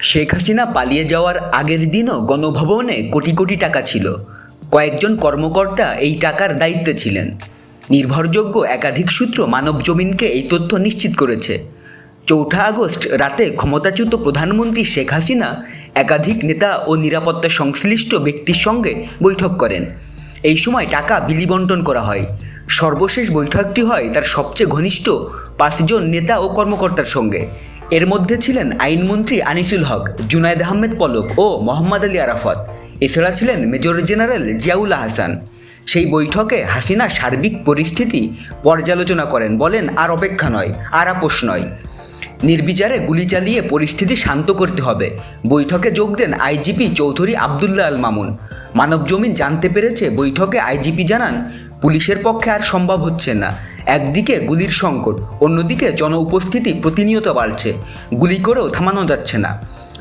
শেখ হাসিনা পালিয়ে যাওয়ার আগের দিনও গণভবনে কোটি কোটি টাকা ছিল। কয়েকজন কর্মকর্তা এই টাকার দায়িত্বে ছিলেন। নির্ভরযোগ্য একাধিক সূত্র মানবজমিনকে এই তথ্য নিশ্চিত করেছে। ৪ আগস্ট রাতে ক্ষমতাচ্যুত প্রধানমন্ত্রী শেখ হাসিনা একাধিক নেতা ও নিরাপত্তা সংশ্লিষ্ট ব্যক্তির সঙ্গে বৈঠক করেন। এই সময় টাকা বিলি বণ্টন করা হয়। সর্বশেষ বৈঠকটি হয় তার সবচেয়ে ঘনিষ্ঠ ৫ জন নেতা ও কর্মকর্তার সঙ্গে। এর মধ্যে ছিলেন আইনমন্ত্রী আনিসুল হক, জুনায়েদ আহমেদ পলক ও মোহাম্মদ আলী আরাফাত। এছাড়া ছিলেন মেজর জেনারেল জিয়াউল হাসান। সেই বৈঠকে হাসিনা সার্বিক পরিস্থিতি পর্যালোচনা করেন, বলেন আর অপেক্ষা নয়, আর আপোষ নয়, নির্বিচারে গুলি চালিয়ে পরিস্থিতি শান্ত করতে হবে। বৈঠকে যোগ দেন আইজিপি চৌধুরী আবদুল্লাহ আল মামুন। মানবজমিন জানতে পেরেছে, বৈঠকে আইজিপি জানান, পুলিশের পক্ষে আর সম্ভব হচ্ছে না। একদিকে গুলির সংকট, অন্যদিকে জন উপস্থিতি প্রতিনিয়ত বাড়ছে, গুলি করেও থামানো যাচ্ছে না।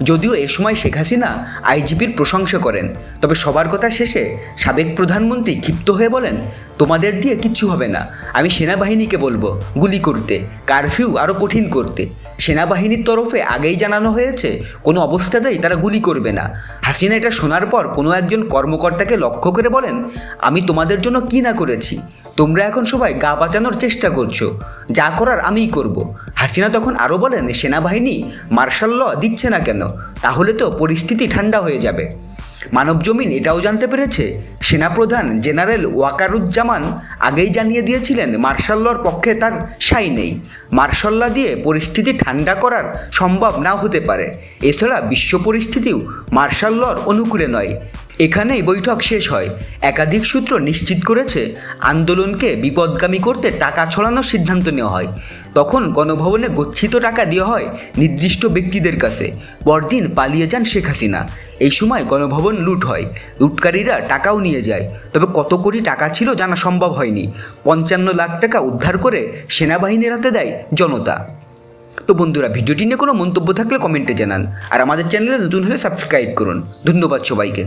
যদিও এ সময় শেখ হাসিনা আইজিপির প্রশংসা করেন, তবে সবার কথা শেষে সাবেক প্রধানমন্ত্রী ক্ষিপ্ত হয়ে বলেন, তোমাদের দিয়ে কিচ্ছু হবে না। আমি সেনাবাহিনীকে বলবো গুলি করতে, কারফিউ আরও কঠিন করতে। সেনাবাহিনীর তরফে আগেই জানানো হয়েছে কোনো অবস্থাতেই তারা গুলি করবে না। হাসিনা এটা শোনার পর কোনো একজন কর্মকর্তাকে লক্ষ্য করে বলেন, আমি তোমাদের জন্য কী না করেছি, তোমরা এখন সবাই গা বাঁচানোর চেষ্টা করছো, যা করার আমিই করব। হাসিনা তখন আরও বলেন, সেনাবাহিনী মার্শাল ল দিচ্ছে না কেন, তাহলে তো পরিস্থিতি ঠান্ডা হয়ে যাবে। মানবজমিন এটাও জানতে পেরেছে, সেনাপ্রধান জেনারেল ওয়াকারুজ্জামান আগেই জানিয়ে দিয়েছিলেন মার্শাল লর পক্ষে তার সাই নেই। মার্শাল ল দিয়ে পরিস্থিতি ঠান্ডা করার সম্ভব নাও হতে পারে। এছাড়া বিশ্ব পরিস্থিতিও মার্শাল লর অনুকূলে নয়। এখানেই বৈঠক শেষ হয়। একাধিক সূত্র নিশ্চিত করেছে, আন্দোলনকে বিপদগামী করতে টাকা ছড়ানোর সিদ্ধান্ত নেওয়া হয়। তখন গণভবনে গচ্ছিত টাকা দেওয়া হয় নির্দিষ্ট ব্যক্তিদের কাছে। পরদিন পালিয়ে যান শেখ হাসিনা। এই সময় গণভবন লুট হয়, লুটকারীরা টাকাও নিয়ে যায়। তবে কত কোটি টাকা ছিল জানা সম্ভব হয়নি। ৫৫ লাখ টাকা উদ্ধার করে সেনাবাহিনীর হাতে দেয় জনতা। তো বন্ধুরা, ভিডিওটি নিয়ে কোনো মন্তব্য থাকলে কমেন্টে জানান, আর আমাদের চ্যানেলে নতুন হলে সাবস্ক্রাইব করুন। ধন্যবাদ সবাইকে।